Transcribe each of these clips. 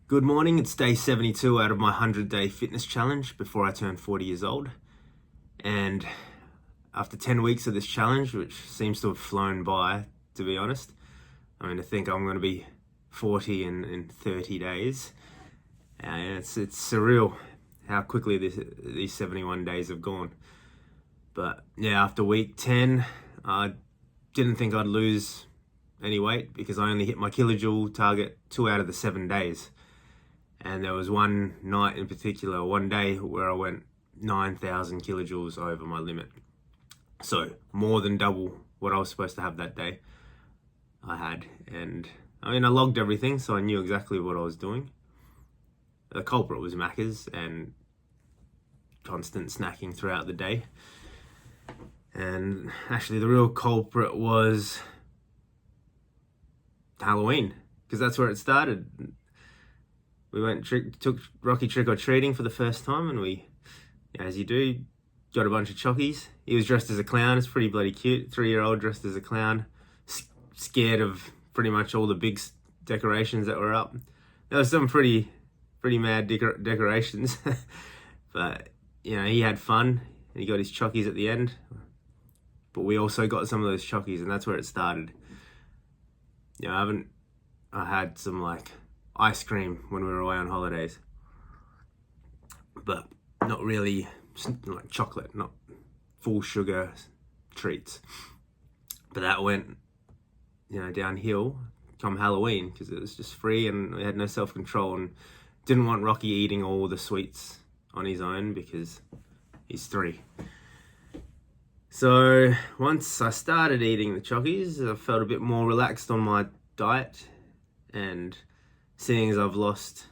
Good morning, it's day 72 out of my 100-day fitness challenge before I turn 40 years old. And after 10 weeks of this challenge, which seems to have flown by, to be honest, I think I'm going to be 40 in 30 days. And it's surreal how quickly these 71 days have gone. But yeah, after week 10, I didn't think I'd lose any weight because I only hit my kilojoule target 2 out of the 7 days. And there was one night in particular, one day, where I went 9,000 kilojoules over my limit. So more than double what I was supposed to have that day I had. And I logged everything, so I knew exactly what I was doing. The culprit was Macca's and constant snacking throughout the day. And actually the real culprit was Halloween, because that's where it started. We took Rocky trick-or-treating for the first time, and we, as you do, got a bunch of chockies. He was dressed as a clown. It's pretty bloody cute. 3-year-old dressed as a clown, scared of pretty much all the big decorations that were up. There was some pretty mad decorations, but he had fun, and he got his chockies at the end. But we also got some of those chockies, and that's where it started. I had some ice cream when we were away on holidays, but not really like chocolate, not full sugar treats. But that went downhill come Halloween, because it was just free and we had no self-control, and didn't want Rocky eating all the sweets on his own because he's 3. So once I started eating the chockies, I felt a bit more relaxed on my diet, and seeing as I've lost,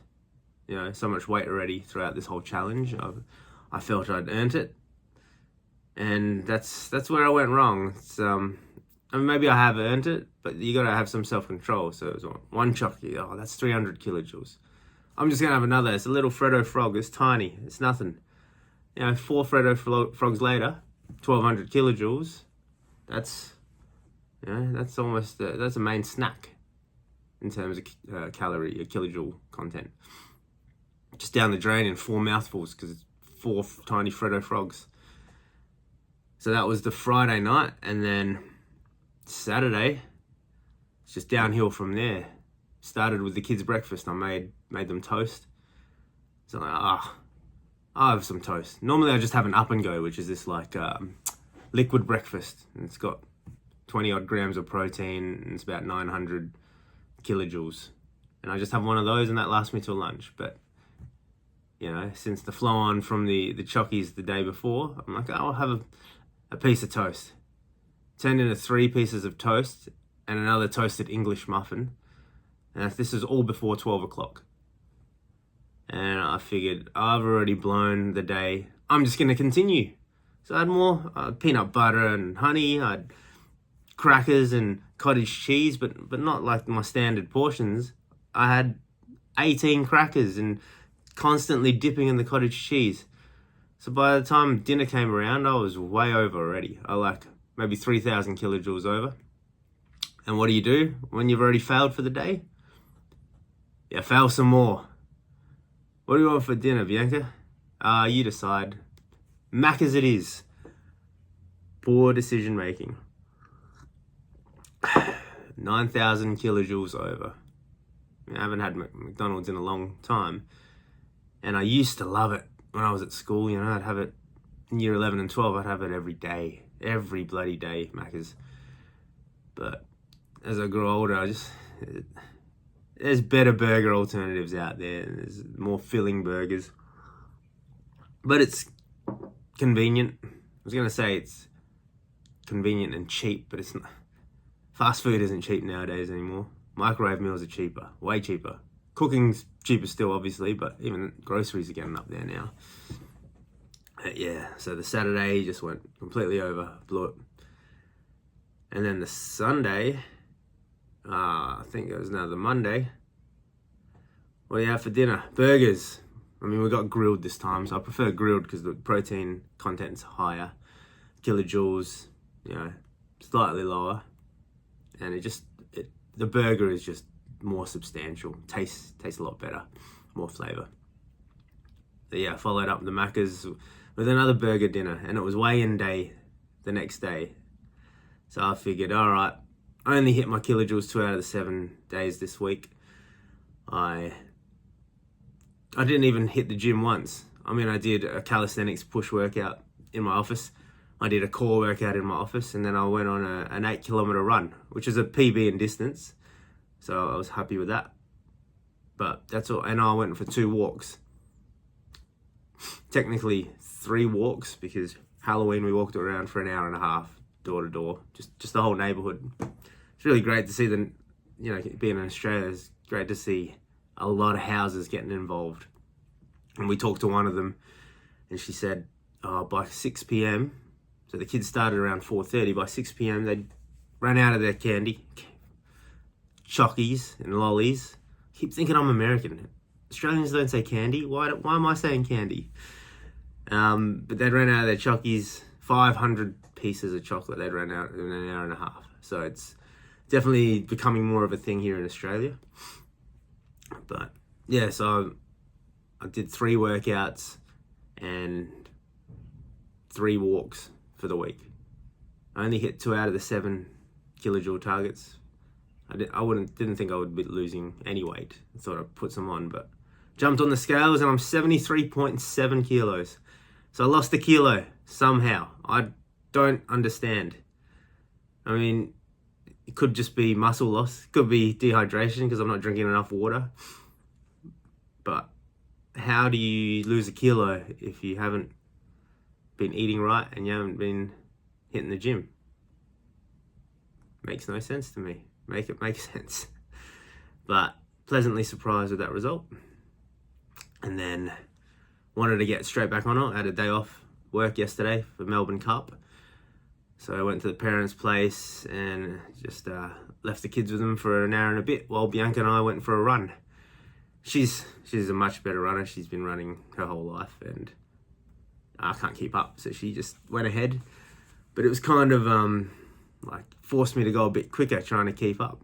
so much weight already throughout this whole challenge, I felt I'd earned it, and that's where I went wrong. It's, maybe I have earned it, but you gotta have some self-control. So it was one chocky, that's 300 kilojoules. I'm just gonna have another. It's a little Freddo frog. It's tiny. It's nothing. 4 Freddo frogs later, 1,200 kilojoules. That's almost that's a main snack in terms of calorie or kilojoule content. Just down the drain in 4 mouthfuls, because it's 4 tiny Freddo frogs. So that was the Friday night, and then Saturday, it's just downhill from there. Started with the kids' breakfast. I made them toast. So I'll have some toast. Normally I just have an up and go, which is this liquid breakfast. And it's got 20 odd grams of protein, and it's about 900 kilojoules. And I just have one of those, and that lasts me till lunch. But since the flow on from the chockies the day before, I'm like, I'll have a piece of toast. Turned into 3 pieces of toast and another toasted English muffin. And this is all before 12 o'clock. And I figured, I've already blown the day. I'm just going to continue. So I had more peanut butter and honey. I had crackers and cottage cheese, but not like my standard portions. I had 18 crackers and constantly dipping in the cottage cheese. So by the time dinner came around, I was way over already. I maybe 3,000 kilojoules over. And what do you do when you've already failed for the day? You fail some more. What do you want for dinner, Bianca? You decide. Mac as it is. Poor decision making. 9,000 kilojoules over. I haven't had McDonald's in a long time. And I used to love it when I was at school. I'd have it in year 11 and 12. I'd have it every day. Every bloody day, Macca's. But as I grew older, there's better burger alternatives out there. There's more filling burgers. But it's convenient. I was going to say it's convenient and cheap, but it's not. Fast food isn't cheap nowadays anymore. Microwave meals are cheaper, way cheaper. Cooking's cheaper still, obviously, but even groceries are getting up there now. So the Saturday just went completely over, blew it. And then the Sunday, I think it was now the Monday. What do you have for dinner? Burgers. We got grilled this time, so I prefer grilled because the protein content's higher. Kilojoules, slightly lower. And the burger is just more substantial. Tastes a lot better, more flavour. But yeah, I followed up the Macca's with another burger dinner, and it was weigh-in day the next day. So I figured, all right, I only hit my kilojoules 2 out of the 7 days this week. I didn't even hit the gym once. I mean, I did a calisthenics push workout in my office. I did a core workout in my office, and then I went on an 8-kilometer run, which is a PB in distance. So I was happy with that. But that's all. And I went for 2 walks. Technically 3 walks, because Halloween we walked around for an hour and a half, door to door, just the whole neighborhood. It's really great to see being in Australia, it's great to see a lot of houses getting involved. And we talked to one of them, and she said, by 6 p.m, so the kids started around 4:30, by 6 p.m, they'd run out of their candy, chockies and lollies. I keep thinking I'm American. Australians don't say candy. Why am I saying candy? But they'd run out of their chockies, 500 pieces of chocolate they'd run out in an hour and a half. So it's definitely becoming more of a thing here in Australia. But yeah, so I did 3 workouts and 3 walks for the week. I only hit 2 out of the 7 kilojoule targets. I didn't think I would be losing any weight. I thought I'd put some on, but jumped on the scales and I'm 73.7 kilos. So I lost a kilo somehow. I don't understand. I mean, it could just be muscle loss. It could be dehydration because I'm not drinking enough water. But how do you lose a kilo if you haven't been eating right and you haven't been hitting the gym? Makes no sense to me. Make it make sense. But pleasantly surprised with that result. And then wanted to get straight back on it. I had a day off work yesterday for Melbourne Cup. So I went to the parents' place and just left the kids with them for an hour and a bit while Bianca and I went for a run. She's a much better runner. She's been running her whole life and I can't keep up. So she just went ahead. But it was kind of forced me to go a bit quicker trying to keep up.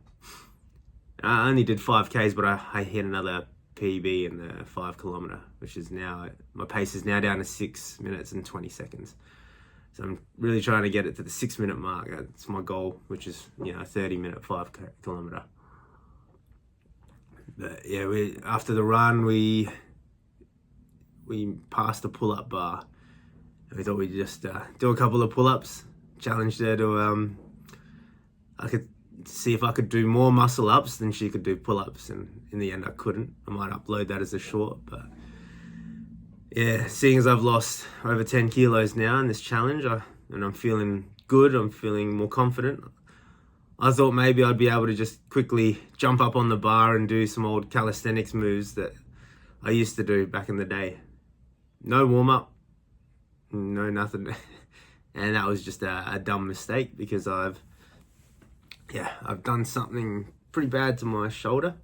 I only did 5Ks, but I hit another PB in the 5 kilometer, which is now, my pace is now down to 6 minutes and 20 seconds. So I'm really trying to get it to the 6 minute mark. That's my goal, which is, a 30-minute 5 kilometer. But yeah, after the run, we passed a pull-up bar. We thought we'd just do a couple of pull-ups. Challenged her to, I could see if I could do more muscle ups than she could do pull-ups, and in the end I couldn't. I might upload that as a short, but yeah, seeing as I've lost over 10 kilos now in this challenge, and I'm feeling good, I'm feeling more confident, I thought maybe I'd be able to just quickly jump up on the bar and do some old calisthenics moves that I used to do back in the day. No warm-up, no nothing. And that was just a dumb mistake because I've done something pretty bad to my shoulder.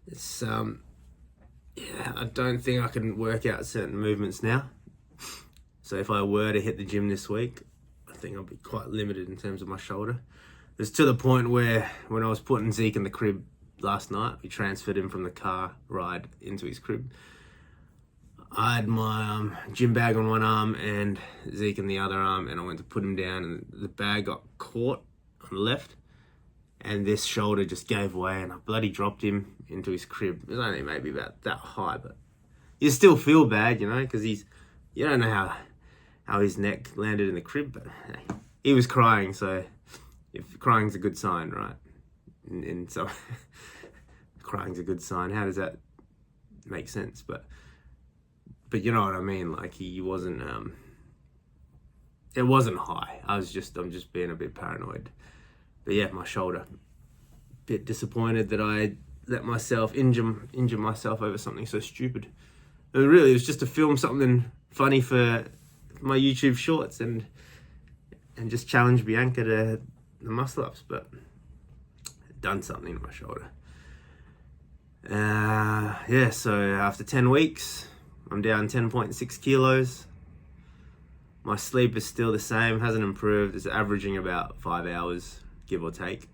It's, I don't think I can work out certain movements now. So if I were to hit the gym this week, I think I'll be quite limited in terms of my shoulder. It's to the point where when I was putting Zeke in the crib last night, we transferred him from the car ride into his crib. I had my gym bag on one arm and Zeke in the other arm, and I went to put him down and the bag got caught on the left. And this shoulder just gave way and I bloody dropped him into his crib. It was only maybe about that high, but you still feel bad, because you don't know how his neck landed in the crib, but hey, he was crying, so if crying's a good sign, right? And so crying's a good sign. How does that make sense? But you know what I mean? Like he wasn't, it wasn't high. I'm just being a bit paranoid. But yeah, my shoulder. Bit disappointed that I let myself injure myself over something so stupid. And really, it was just to film something funny for my YouTube shorts and just challenge Bianca to the muscle ups. But done something to my shoulder. Yeah, so after 10 weeks, I'm down 10.6 kilos. My sleep is still the same, hasn't improved. It's averaging about 5 hours, give or take.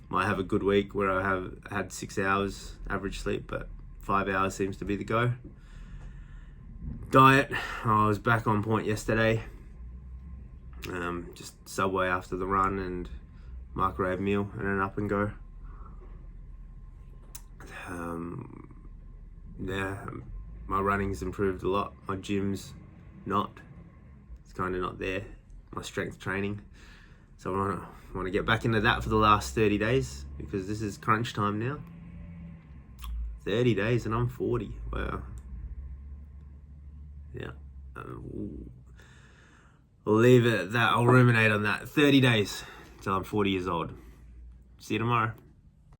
might have a good week where I have had 6 hours average sleep, but 5 hours seems to be the go. Diet, I was back on point yesterday. Just Subway after the run and microwave meal and an up and go. Yeah, my running's improved a lot. My gym's not. It's kind of not there. My strength training. So I want to get back into that for the last 30 days because this is crunch time now. 30 days and I'm 40. Wow. Yeah. I'll leave it at that. I'll ruminate on that. 30 days till I'm 40 years old. See you tomorrow.